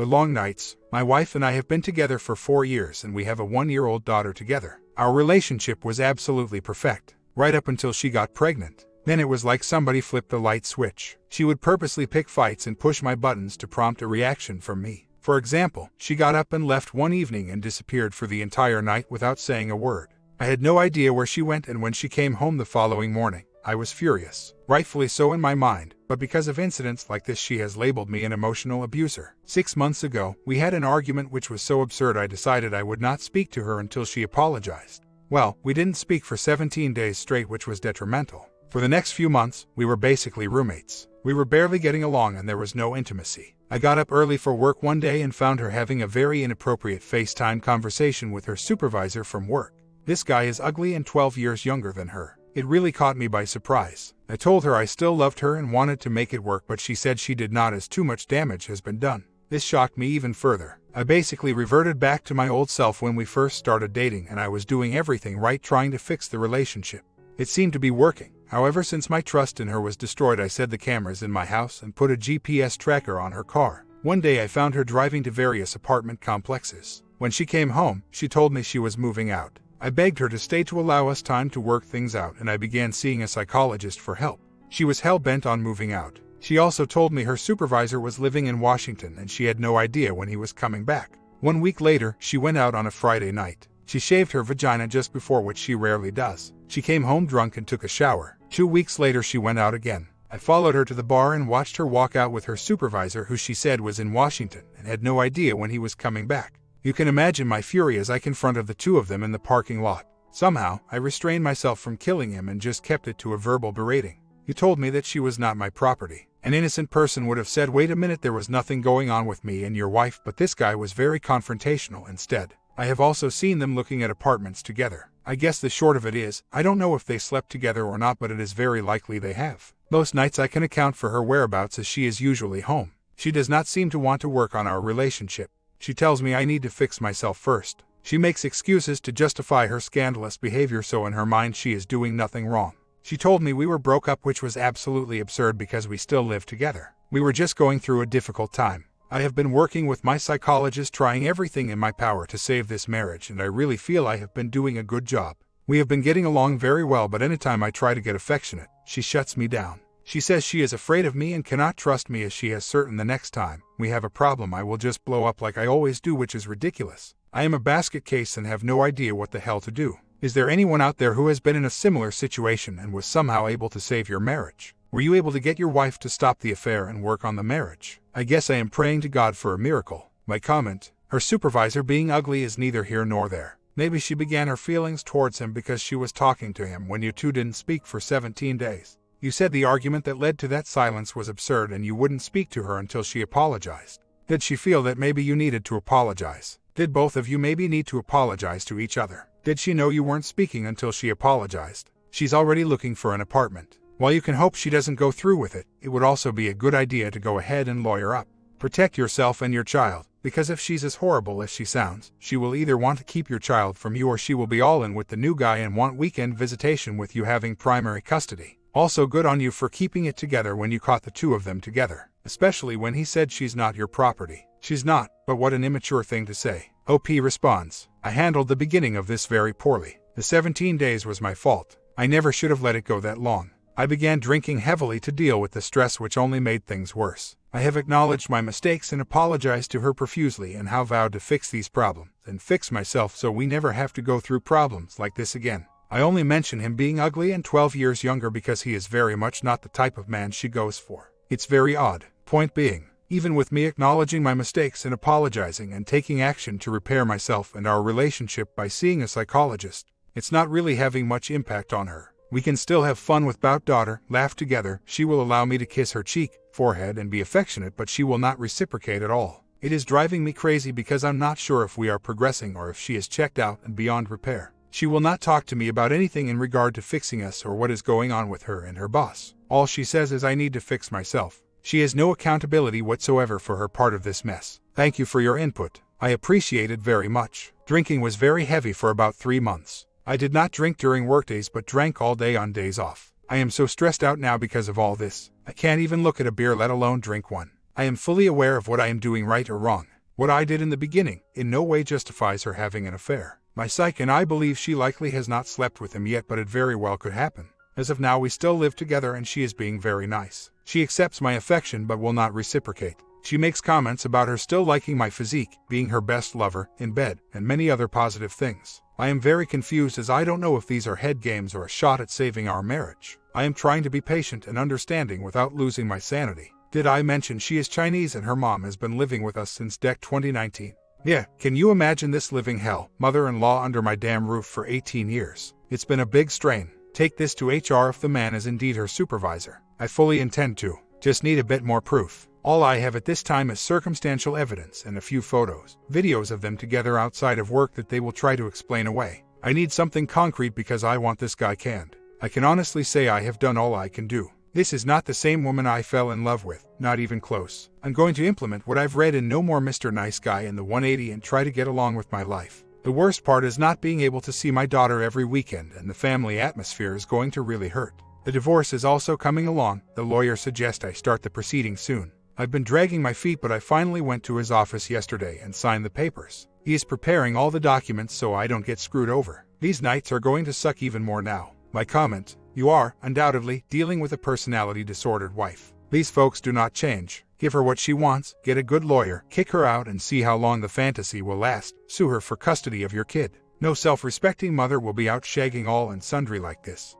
The long nights. My wife and I have been together for 4 years and we have a 1-year-old daughter together. Our relationship was absolutely perfect, right up until she got pregnant. Then it was like somebody flipped the light switch. She would purposely pick fights and push my buttons to prompt a reaction from me. For example, she got up and left one evening and disappeared for the entire night without saying a word. I had no idea where she went, and when she came home the following morning, I was furious. Rightfully so in my mind, but because of incidents like this she has labeled me an emotional abuser. 6 months ago, we had an argument which was so absurd I decided I would not speak to her until she apologized. Well, we didn't speak for 17 days straight, which was detrimental. For the next few months, we were basically roommates. We were barely getting along and there was no intimacy. I got up early for work one day and found her having a very inappropriate FaceTime conversation with her supervisor from work. This guy is ugly and 12 years younger than her. It really caught me by surprise. I told her I still loved her and wanted to make it work, but she said she did not, as too much damage has been done. This shocked me even further. I basically reverted back to my old self when we first started dating, and I was doing everything right, trying to fix the relationship. It seemed to be working. However, since my trust in her was destroyed, I set the cameras in my house and put a GPS tracker on her car. One day I found her driving to various apartment complexes. When she came home, she told me she was moving out. I begged her to stay to allow us time to work things out, and I began seeing a psychologist for help. She was hell-bent on moving out. She also told me her supervisor was living in Washington and she had no idea when he was coming back. 1 week later, she went out on a Friday night. She shaved her vagina just before, which she rarely does. She came home drunk and took a shower. 2 weeks later, she went out again. I followed her to the bar and watched her walk out with her supervisor, who she said was in Washington and had no idea when he was coming back. You can imagine my fury as I confronted the two of them in the parking lot. Somehow, I restrained myself from killing him and just kept it to a verbal berating. He told me that she was not my property. An innocent person would have said, "Wait a minute, there was nothing going on with me and your wife," but this guy was very confrontational instead. I have also seen them looking at apartments together. I guess the short of it is, I don't know if they slept together or not, but it is very likely they have. Most nights I can account for her whereabouts, as she is usually home. She does not seem to want to work on our relationship. She tells me I need to fix myself first. She makes excuses to justify her scandalous behavior, so in her mind she is doing nothing wrong. She told me we were broke up, which was absolutely absurd because we still live together. We were just going through a difficult time. I have been working with my psychologist, trying everything in my power to save this marriage, and I really feel I have been doing a good job. We have been getting along very well, but anytime I try to get affectionate, she shuts me down. She says she is afraid of me and cannot trust me, as she has certain the next time we have a problem I will just blow up like I always do, which is ridiculous. I am a basket case and have no idea what the hell to do. Is there anyone out there who has been in a similar situation and was somehow able to save your marriage? Were you able to get your wife to stop the affair and work on the marriage? I guess I am praying to God for a miracle. My comment: her supervisor being ugly is neither here nor there. Maybe she began her feelings towards him because she was talking to him when you two didn't speak for 17 days. You said the argument that led to that silence was absurd and you wouldn't speak to her until she apologized. Did she feel that maybe you needed to apologize? Did both of you maybe need to apologize to each other? Did she know you weren't speaking until she apologized? She's already looking for an apartment. While you can hope she doesn't go through with it, it would also be a good idea to go ahead and lawyer up. Protect yourself and your child, because if she's as horrible as she sounds, she will either want to keep your child from you or she will be all in with the new guy and want weekend visitation with you having primary custody. Also, good on you for keeping it together when you caught the two of them together, especially when he said she's not your property. She's not, but what an immature thing to say. OP responds: I handled the beginning of this very poorly. The 17 days was my fault. I never should have let it go that long. I began drinking heavily to deal with the stress, which only made things worse. I have acknowledged my mistakes and apologized to her profusely, and have vowed to fix these problems and fix myself so we never have to go through problems like this again. I only mention him being ugly and 12 years younger because he is very much not the type of man she goes for. It's very odd. Point being, even with me acknowledging my mistakes and apologizing and taking action to repair myself and our relationship by seeing a psychologist, it's not really having much impact on her. We can still have fun with bout daughter, laugh together, she will allow me to kiss her cheek, forehead and be affectionate, but she will not reciprocate at all. It is driving me crazy because I'm not sure if we are progressing or if she is checked out and beyond repair. She will not talk to me about anything in regard to fixing us or what is going on with her and her boss. All she says is I need to fix myself. She has no accountability whatsoever for her part of this mess. Thank you for your input. I appreciate it very much. Drinking was very heavy for about 3 months. I did not drink during workdays but drank all day on days off. I am so stressed out now because of all this. I can't even look at a beer, let alone drink one. I am fully aware of what I am doing right or wrong. What I did in the beginning in no way justifies her having an affair. My psych and I believe she likely has not slept with him yet, but it very well could happen. As of now, we still live together and she is being very nice. She accepts my affection but will not reciprocate. She makes comments about her still liking my physique, being her best lover, in bed, and many other positive things. I am very confused as I don't know if these are head games or a shot at saving our marriage. I am trying to be patient and understanding without losing my sanity. Did I mention she is Chinese and her mom has been living with us since 2019? Yeah, can you imagine this living hell? Mother-in-law under my damn roof for 18 years. It's been a big strain. Take this to HR if the man is indeed her supervisor. I fully intend to. Just need a bit more proof. All I have at this time is circumstantial evidence and a few photos, videos of them together outside of work that they will try to explain away. I need something concrete because I want this guy canned. I can honestly say I have done all I can do. This is not the same woman I fell in love with, not even close. I'm going to implement what I've read in No More Mr. Nice Guy in the 180 and try to get along with my life. The worst part is not being able to see my daughter every weekend, and the family atmosphere is going to really hurt. The divorce is also coming along. The lawyer suggests I start the proceedings soon. I've been dragging my feet, but I finally went to his office yesterday and signed the papers. He is preparing all the documents so I don't get screwed over. These nights are going to suck even more now. My comment: you are, undoubtedly, dealing with a personality-disordered wife. These folks do not change. Give her what she wants, get a good lawyer, kick her out and see how long the fantasy will last. Sue her for custody of your kid. No self-respecting mother will be out shagging all and sundry like this.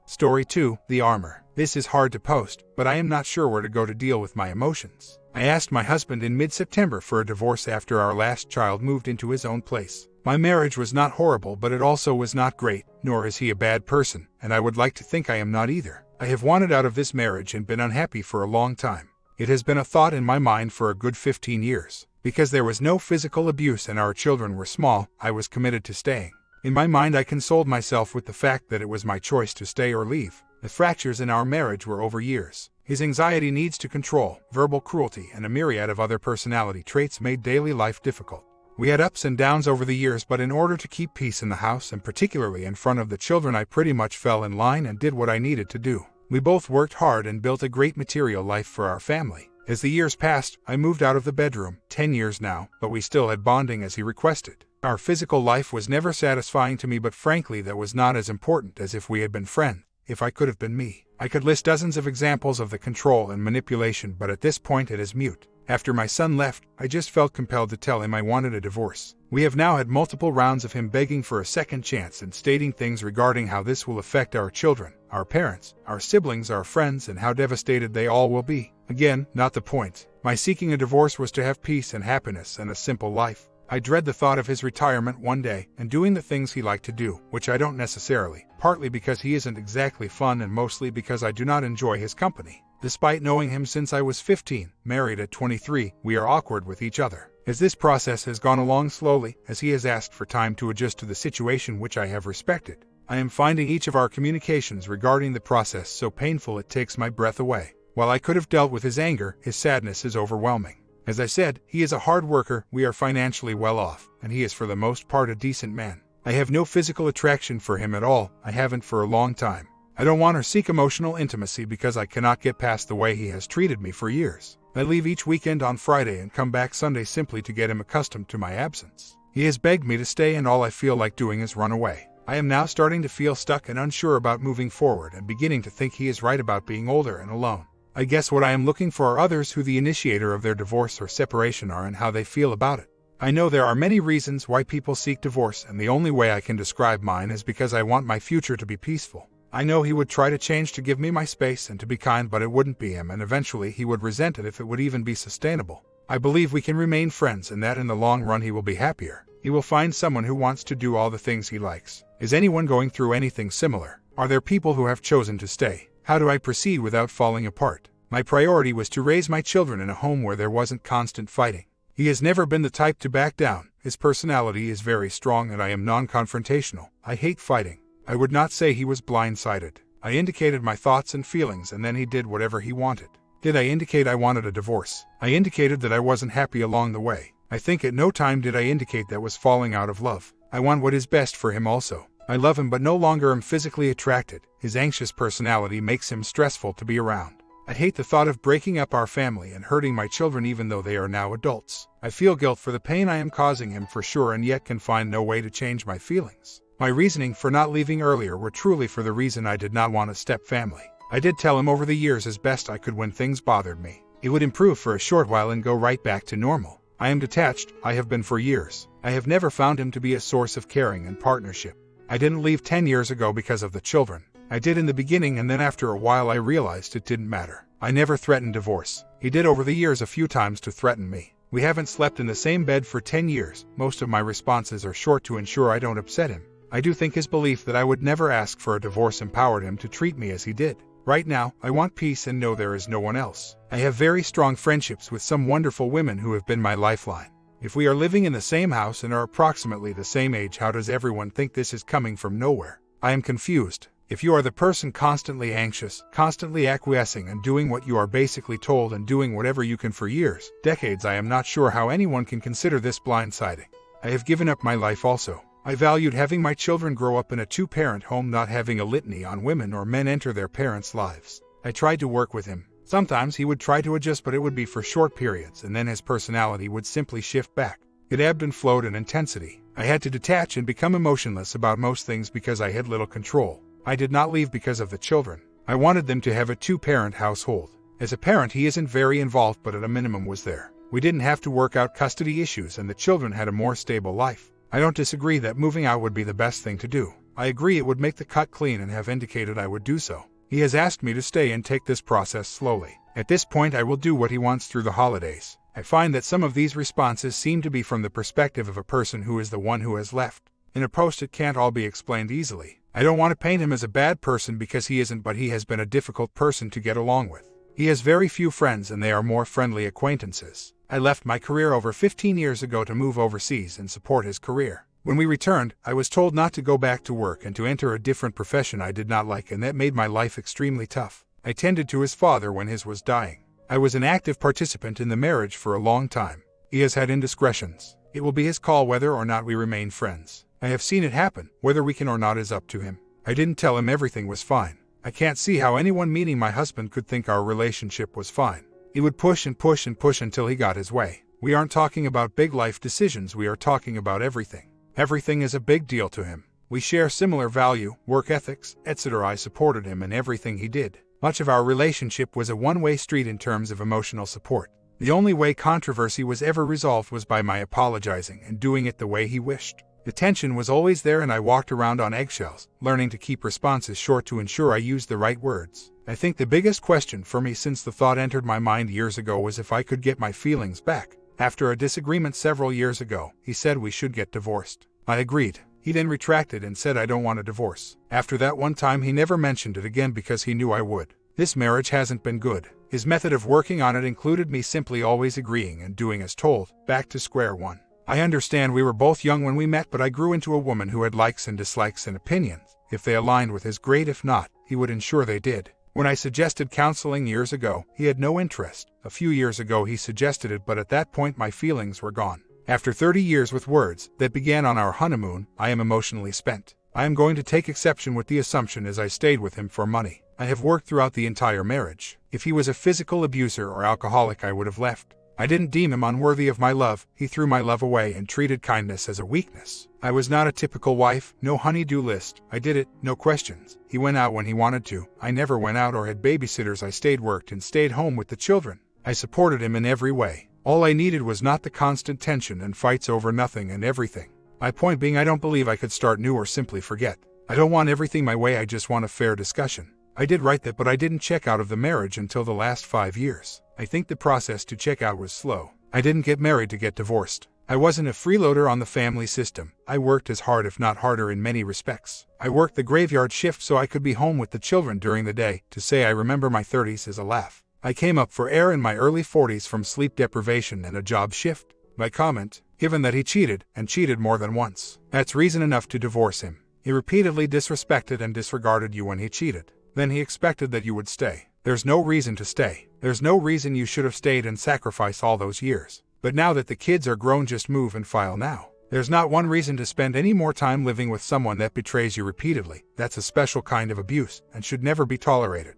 Story 2, The Armor. This is hard to post, but I am not sure where to go to deal with my emotions. I asked my husband in mid-September for a divorce after our last child moved into his own place. My marriage was not horrible, but it also was not great, nor is he a bad person, and I would like to think I am not either. I have wanted out of this marriage and been unhappy for a long time. It has been a thought in my mind for a good 15 years. Because there was no physical abuse and our children were small, I was committed to staying. In my mind, I consoled myself with the fact that it was my choice to stay or leave. The fractures in our marriage were over years. His anxiety needs to control, verbal cruelty, and a myriad of other personality traits made daily life difficult. We had ups and downs over the years, but in order to keep peace in the house and particularly in front of the children, I pretty much fell in line and did what I needed to do. We both worked hard and built a great material life for our family. As the years passed, I moved out of the bedroom, 10 years now, but we still had bonding as he requested. Our physical life was never satisfying to me, but frankly that was not as important as if we had been friends. If I could have been me. I could list dozens of examples of the control and manipulation, but at this point it is mute. After my son left, I just felt compelled to tell him I wanted a divorce. We have now had multiple rounds of him begging for a second chance and stating things regarding how this will affect our children, our parents, our siblings, our friends, and how devastated they all will be. Again, not the point. My seeking a divorce was to have peace and happiness and a simple life. I dread the thought of his retirement one day and doing the things he liked to do, which I don't necessarily, partly because he isn't exactly fun and mostly because I do not enjoy his company. Despite knowing him since I was 15, married at 23, we are awkward with each other. As this process has gone along slowly, as he has asked for time to adjust to the situation, which I have respected, I am finding each of our communications regarding the process so painful it takes my breath away. While I could have dealt with his anger, his sadness is overwhelming. As I said, he is a hard worker, we are financially well off, and he is for the most part a decent man. I have no physical attraction for him at all, I haven't for a long time. I don't want or seek emotional intimacy because I cannot get past the way he has treated me for years. I leave each weekend on Friday and come back Sunday simply to get him accustomed to my absence. He has begged me to stay and all I feel like doing is run away. I am now starting to feel stuck and unsure about moving forward and beginning to think he is right about being older and alone. I guess what I am looking for are others who the initiator of their divorce or separation are and how they feel about it. I know there are many reasons why people seek divorce, and the only way I can describe mine is because I want my future to be peaceful. I know he would try to change to give me my space and to be kind, but it wouldn't be him, and eventually he would resent it if it would even be sustainable. I believe we can remain friends and that in the long run he will be happier. He will find someone who wants to do all the things he likes. Is anyone going through anything similar? Are there people who have chosen to stay? How do I proceed without falling apart? My priority was to raise my children in a home where there wasn't constant fighting. He has never been the type to back down. His personality is very strong and I am non-confrontational. I hate fighting. I would not say he was blindsided. I indicated my thoughts and feelings and then he did whatever he wanted. Did I indicate I wanted a divorce? I indicated that I wasn't happy along the way. I think at no time did I indicate that was falling out of love. I want what is best for him also. I love him but no longer am physically attracted. His anxious personality makes him stressful to be around. I'd hate the thought of breaking up our family and hurting my children even though they are now adults. I feel guilt for the pain I am causing him for sure, and yet can find no way to change my feelings. My reasoning for not leaving earlier were truly for the reason I did not want a step family. I did tell him over the years as best I could when things bothered me. It would improve for a short while and go right back to normal. I am detached, I have been for years. I have never found him to be a source of caring and partnership. I didn't leave 10 years ago because of the children. I did in the beginning, and then after a while I realized it didn't matter. I never threatened divorce. He did over the years a few times to threaten me. We haven't slept in the same bed for 10 years. Most of my responses are short to ensure I don't upset him. I do think his belief that I would never ask for a divorce empowered him to treat me as he did. Right now, I want peace and know there is no one else. I have very strong friendships with some wonderful women who have been my lifeline. If we are living in the same house and are approximately the same age, how does everyone think this is coming from nowhere? I am confused. If you are the person constantly anxious, constantly acquiescing and doing what you are basically told and doing whatever you can for years, decades, I am not sure how anyone can consider this blindsiding. I have given up my life also. I valued having my children grow up in a two-parent home, not having a litany on women or men enter their parents' lives. I tried to work with him. Sometimes he would try to adjust, but it would be for short periods, and then his personality would simply shift back. It ebbed and flowed in intensity. I had to detach and become emotionless about most things because I had little control. I did not leave because of the children. I wanted them to have a two-parent household. As a parent, he isn't very involved, but at a minimum was there. We didn't have to work out custody issues, and the children had a more stable life. I don't disagree that moving out would be the best thing to do. I agree it would make the cut clean and have indicated I would do so. He has asked me to stay and take this process slowly. At this point, I will do what he wants through the holidays. I find that some of these responses seem to be from the perspective of a person who is the one who has left. In a post, it can't all be explained easily. I don't want to paint him as a bad person because he isn't, but he has been a difficult person to get along with. He has very few friends and they are more friendly acquaintances. I left my career over 15 years ago to move overseas and support his career. When we returned, I was told not to go back to work and to enter a different profession I did not like, and that made my life extremely tough. I tended to his father when his was dying. I was an active participant in the marriage for a long time. He has had indiscretions. It will be his call whether or not we remain friends. I have seen it happen. Whether we can or not is up to him. I didn't tell him everything was fine. I can't see how anyone meeting my husband could think our relationship was fine. He would push and push and push until he got his way. We aren't talking about big life decisions, we are talking about everything. Everything is a big deal to him. We share similar value, work ethics, etc. I supported him in everything he did. Much of our relationship was a one-way street in terms of emotional support. The only way controversy was ever resolved was by my apologizing and doing it the way he wished. The tension was always there and I walked around on eggshells, learning to keep responses short to ensure I used the right words. I think the biggest question for me since the thought entered my mind years ago was if I could get my feelings back. After a disagreement several years ago, he said we should get divorced. I agreed. He then retracted and said I don't want a divorce. After that one time he never mentioned it again because he knew I would. This marriage hasn't been good. His method of working on it included me simply always agreeing and doing as told, back to square one. I understand we were both young when we met, but I grew into a woman who had likes and dislikes and opinions. If they aligned with his, great. If not, he would ensure they did. When I suggested counseling years ago, he had no interest. A few years ago he suggested it, but at that point my feelings were gone. After 30 years with words that began on our honeymoon, I am emotionally spent. I am going to take exception with the assumption as I stayed with him for money. I have worked throughout the entire marriage. If he was a physical abuser or alcoholic, I would have left. I didn't deem him unworthy of my love. He threw my love away and treated kindness as a weakness. I was not a typical wife, no honey-do list. I did it, no questions. He went out when he wanted to. I never went out or had babysitters. I stayed, worked, and stayed home with the children. I supported him in every way. All I needed was not the constant tension and fights over nothing and everything. My point being, I don't believe I could start new or simply forget. I don't want everything my way, I just want a fair discussion. I did write that, but I didn't check out of the marriage until the last 5 years. I think the process to check out was slow. I didn't get married to get divorced. I wasn't a freeloader on the family system. I worked as hard, if not harder, in many respects. I worked the graveyard shift so I could be home with the children during the day. To say I remember my 30s is a laugh. I came up for air in my early 40s from sleep deprivation and a job shift. My comment, given that he cheated, and cheated more than once, that's reason enough to divorce him. He repeatedly disrespected and disregarded you when he cheated. Then he expected that you would stay. There's no reason to stay. There's no reason you should have stayed and sacrificed all those years. But now that the kids are grown, just move and file now. There's not one reason to spend any more time living with someone that betrays you repeatedly. That's a special kind of abuse and should never be tolerated.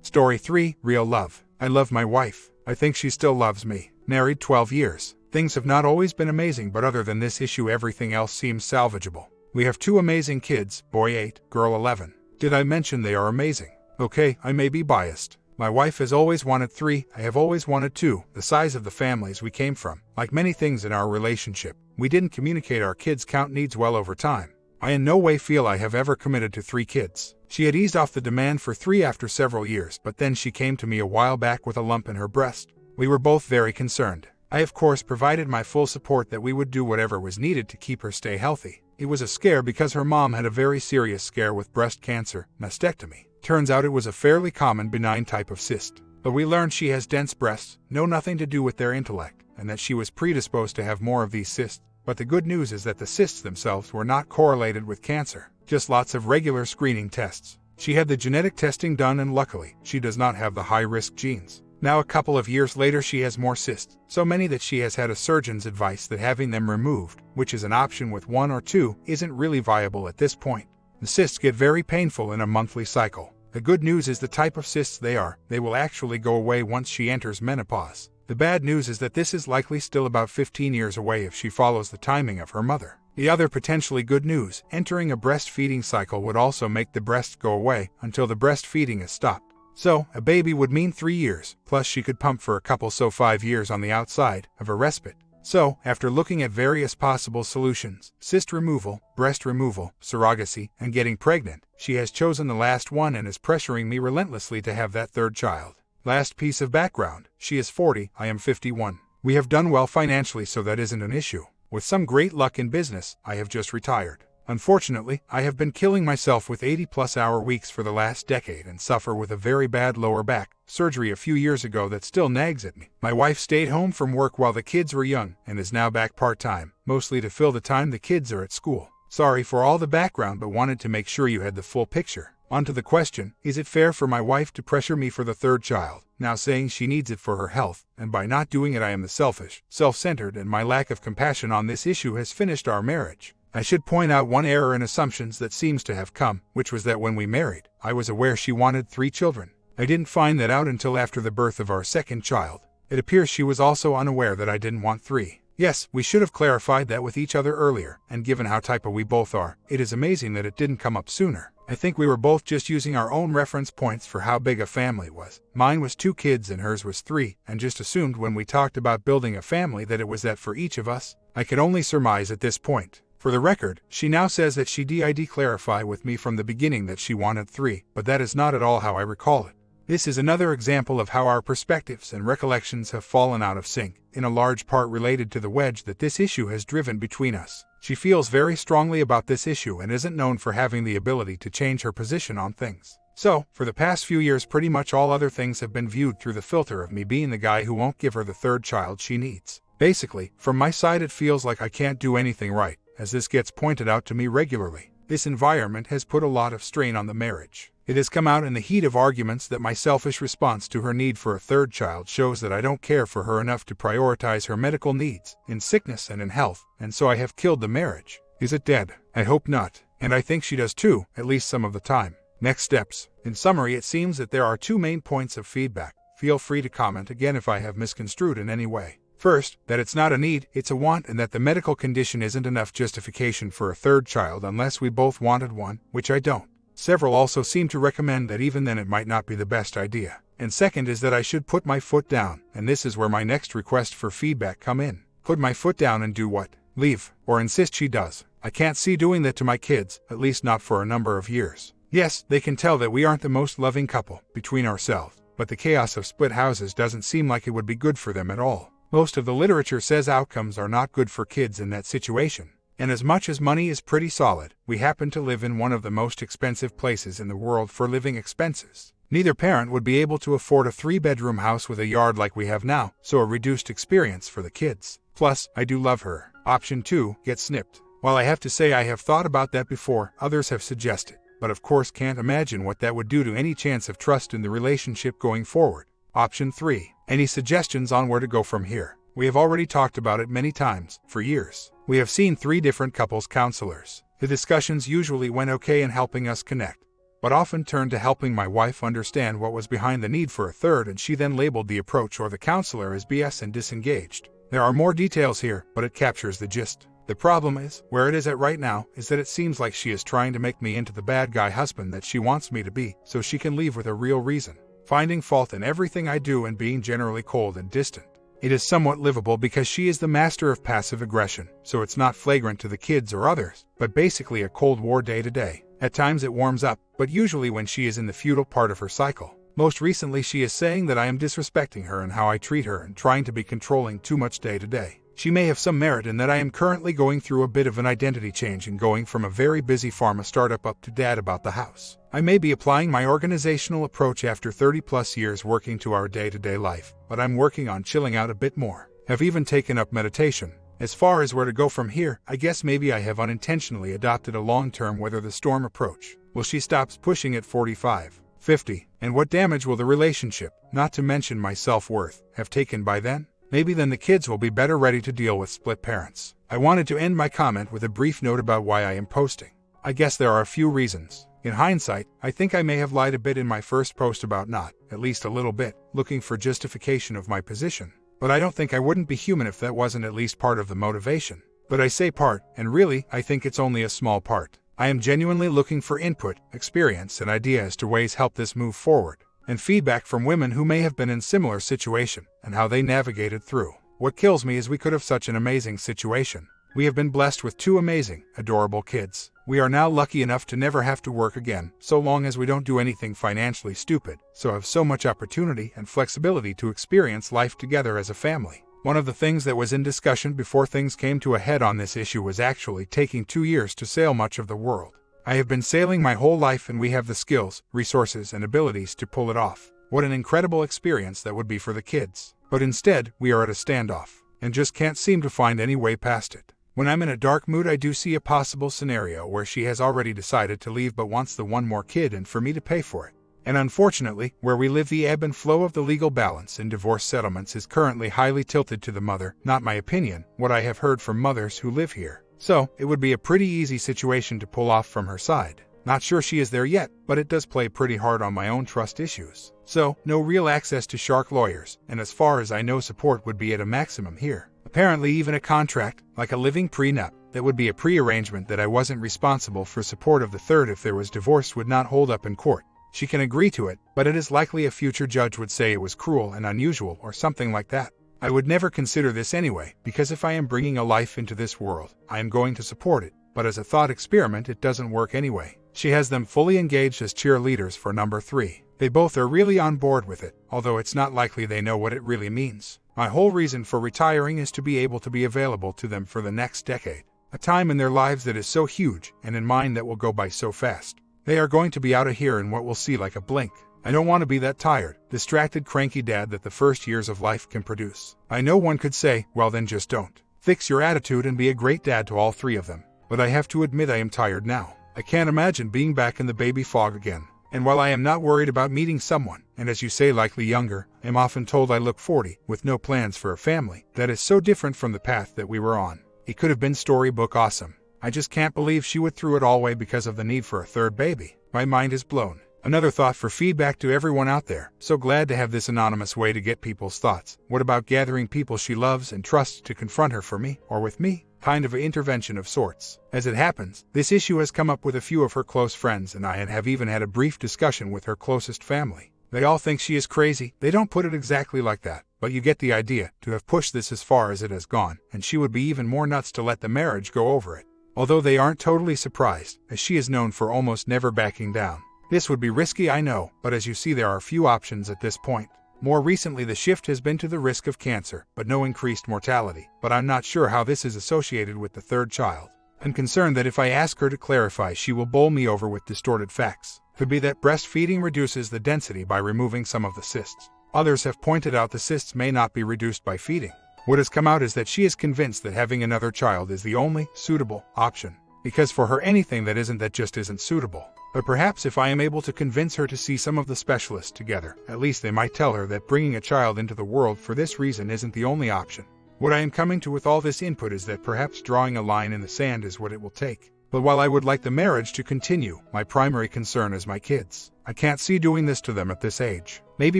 Story 3, Real Love. I love my wife. I think she still loves me. Married 12 years. Things have not always been amazing, but other than this issue everything else seems salvageable. We have 2 amazing kids, boy 8, girl 11. Did I mention they are amazing? Okay, I may be biased. My wife has always wanted 3, I have always wanted 2, the size of the families we came from. Like many things in our relationship, we didn't communicate our kids' count needs well over time. I in no way feel I have ever committed to 3 kids. She had eased off the demand for 3 after several years, but then she came to me a while back with a lump in her breast. We were both very concerned. I of course provided my full support that we would do whatever was needed to keep her stay healthy. It was a scare because her mom had a very serious scare with breast cancer, mastectomy. Turns out it was a fairly common benign type of cyst. But we learned she has dense breasts, nothing to do with their intellect, and that she was predisposed to have more of these cysts. But the good news is that the cysts themselves were not correlated with cancer, just lots of regular screening tests. She had the genetic testing done and luckily, she does not have the high-risk genes. Now a couple of years later she has more cysts, so many that she has had a surgeon's advice that having them removed, which is an option with 1 or 2, isn't really viable at this point. The cysts get very painful in a monthly cycle. The good news is the type of cysts they will actually go away once she enters menopause. The bad news is that this is likely still about 15 years away if she follows the timing of her mother. The other potentially good news, entering a breastfeeding cycle would also make the breasts go away until the breastfeeding is stopped. So, a baby would mean 3 years, plus she could pump for a couple, so 5 years on the outside of a respite. So, after looking at various possible solutions, cyst removal, breast removal, surrogacy, and getting pregnant, she has chosen the last one and is pressuring me relentlessly to have that 3rd child. Last piece of background, she is 40, I am 51. We have done well financially, so that isn't an issue. With some great luck in business, I have just retired. Unfortunately, I have been killing myself with 80+ hour weeks for the last decade and suffer with a very bad lower back surgery a few years ago that still nags at me. My wife stayed home from work while the kids were young and is now back part-time, mostly to fill the time the kids are at school. Sorry for all the background, but wanted to make sure you had the full picture. On to the question, is it fair for my wife to pressure me for the 3rd child, now saying she needs it for her health, and by not doing it I am the selfish, self-centered, and my lack of compassion on this issue has finished our marriage? I should point out one error in assumptions that seems to have come, which was that when we married, I was aware she wanted 3 children. I didn't find that out until after the birth of our 2nd child. It appears she was also unaware that I didn't want 3. Yes, we should have clarified that with each other earlier, and given how type A we both are, it is amazing that it didn't come up sooner. I think we were both just using our own reference points for how big a family was. Mine was 2 kids and hers was 3, and just assumed when we talked about building a family that it was that for each of us. I could only surmise at this point. For the record, she now says that she did clarify with me from the beginning that she wanted 3, but that is not at all how I recall it. This is another example of how our perspectives and recollections have fallen out of sync, in a large part related to the wedge that this issue has driven between us. She feels very strongly about this issue and isn't known for having the ability to change her position on things. So, for the past few years pretty much all other things have been viewed through the filter of me being the guy who won't give her the 3rd child she needs. Basically, from my side it feels like I can't do anything right, as this gets pointed out to me regularly. This environment has put a lot of strain on the marriage. It has come out in the heat of arguments that my selfish response to her need for a 3rd child shows that I don't care for her enough to prioritize her medical needs, in sickness and in health, and so I have killed the marriage. Is it dead? I hope not, and I think she does too, at least some of the time. Next steps. In summary, it seems that there are 2 main points of feedback. Feel free to comment again if I have misconstrued in any way. First, that it's not a need, it's a want, and that the medical condition isn't enough justification for a 3rd child unless we both wanted one, which I don't. Several also seem to recommend that even then it might not be the best idea. And second is that I should put my foot down, and this is where my next request for feedback come in. Put my foot down and do what? Leave, or insist she does. I can't see doing that to my kids, at least not for a number of years. Yes, they can tell that we aren't the most loving couple, between ourselves, but the chaos of split houses doesn't seem like it would be good for them at all. Most of the literature says outcomes are not good for kids in that situation. And as much as money is pretty solid, we happen to live in one of the most expensive places in the world for living expenses. Neither parent would be able to afford a 3-bedroom house with a yard like we have now, so a reduced experience for the kids. Plus, I do love her. Option 2, get snipped. While I have to say I have thought about that before, others have suggested, but of course can't imagine what that would do to any chance of trust in the relationship going forward. Option 3, any suggestions on where to go from here? We have already talked about it many times, for years. We have seen 3 different couples counselors. The discussions usually went okay in helping us connect. but often turned to helping my wife understand what was behind the need for a third, and she then labeled the approach or the counselor as BS and disengaged. There are more details here, but it captures the gist. The problem is, where it is at right now, is that it seems like she is trying to make me into the bad guy husband that she wants me to be, so she can leave with a real reason. Finding fault in everything I do and being generally cold and distant. It is somewhat livable because she is the master of passive aggression, so it's not flagrant to the kids or others, but basically a Cold War day to day. At times it warms up, but usually when she is in the futile part of her cycle. Most recently she is saying that I am disrespecting her and how I treat her and trying to be controlling too much day to day. She may have some merit in that I am currently going through a bit of an identity change and going from a very busy pharma startup up to dad about the house. I may be applying my organizational approach after 30 plus years working to our day-to-day life, but I'm working on chilling out a bit more. Have even taken up meditation. As far as where to go from here, I guess maybe I have unintentionally adopted a long-term weather the storm approach. Will she stop pushing at 45, 50, and what damage will the relationship, not to mention my self-worth, have taken by then? Maybe then the kids will be better ready to deal with split parents. I wanted to end my comment with a brief note about why I am posting. I guess there are a few reasons. In hindsight, I think I may have lied a bit in my first post about not, at least a little bit, looking for justification of my position. But I don't think I wouldn't be human if that wasn't at least part of the motivation. But I say part, and really, I think it's only a small part. I am genuinely looking for input, experience, and ideas as to ways help this move forward. And feedback from women who may have been in similar situation, and how they navigated through. What kills me is we could have such an amazing situation. We have been blessed with two amazing, adorable kids. We are now lucky enough to never have to work again, so long as we don't do anything financially stupid, so have so much opportunity and flexibility to experience life together as a family. One of the things that was in discussion before things came to a head on this issue was actually taking 2 years to sail much of the world. I have been sailing my whole life and we have the skills, resources, and abilities to pull it off. What an incredible experience that would be for the kids. But instead, we are at a standoff, and just can't seem to find any way past it. When I'm in a dark mood, I do see a possible scenario where she has already decided to leave but wants the one more kid and for me to pay for it. And unfortunately, where we live, the ebb and flow of the legal balance in divorce settlements is currently highly tilted to the mother, not my opinion, what I have heard from mothers who live here. So, it would be a pretty easy situation to pull off from her side. Not sure she is there yet, but it does play pretty hard on my own trust issues. So, no real access to shark lawyers, and as far as I know, support would be at a maximum here. Apparently even a contract, like a living prenup, that would be a pre-arrangement that I wasn't responsible for support of the third if there was divorce would not hold up in court. She can agree to it, but it is likely a future judge would say it was cruel and unusual or something like that. I would never consider this anyway, because if I am bringing a life into this world, I am going to support it, but as a thought experiment it doesn't work anyway. She has them fully engaged as cheerleaders for number 3. They both are really on board with it, although it's not likely they know what it really means. My whole reason for retiring is to be able to be available to them for the next decade. A time in their lives that is so huge, and in mine that will go by so fast. They are going to be out of here in what we'll see like a blink. I don't want to be that tired, distracted, cranky dad that the first years of life can produce. I know one could say, well then just don't. Fix your attitude and be a great dad to all 3 of them. But I have to admit I am tired now. I can't imagine being back in the baby fog again. And while I am not worried about meeting someone, and as you say likely younger, I'm often told I look 40, with no plans for a family, that is so different from the path that we were on. It could have been storybook awesome. I just can't believe she would throw it all away because of the need for a third baby. My mind is blown. Another thought for feedback to everyone out there. So glad to have this anonymous way to get people's thoughts. What about gathering people she loves and trusts to confront her for me, or with me? Kind of an intervention of sorts. As it happens, this issue has come up with a few of her close friends and I have even had a brief discussion with her closest family. They all think she is crazy. They don't put it exactly like that, but you get the idea, to have pushed this as far as it has gone, and she would be even more nuts to let the marriage go over it. Although they aren't totally surprised, as she is known for almost never backing down. This would be risky, I know, but as you see there are few options at this point. More recently the shift has been to the risk of cancer, but no increased mortality. But I'm not sure how this is associated with the third child. I'm concerned that if I ask her to clarify she will bowl me over with distorted facts. Could be that breastfeeding reduces the density by removing some of the cysts. Others have pointed out the cysts may not be reduced by feeding. What has come out is that she is convinced that having another child is the only suitable option. Because for her anything that just isn't suitable. But perhaps if I am able to convince her to see some of the specialists together, at least they might tell her that bringing a child into the world for this reason isn't the only option. What I am coming to with all this input is that perhaps drawing a line in the sand is what it will take. But while I would like the marriage to continue, my primary concern is my kids. I can't see doing this to them at this age. Maybe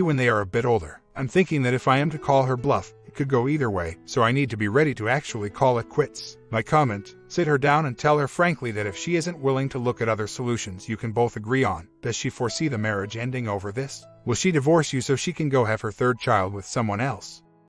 when they are a bit older. I'm thinking that if I am to call her bluff, it could go either way, so I need to be ready to actually call it quits. My comment: sit her down and tell her frankly that if she isn't willing to look at other solutions you can both agree on, does she foresee the marriage ending over this? Will she divorce you so she can go have her third child with someone else?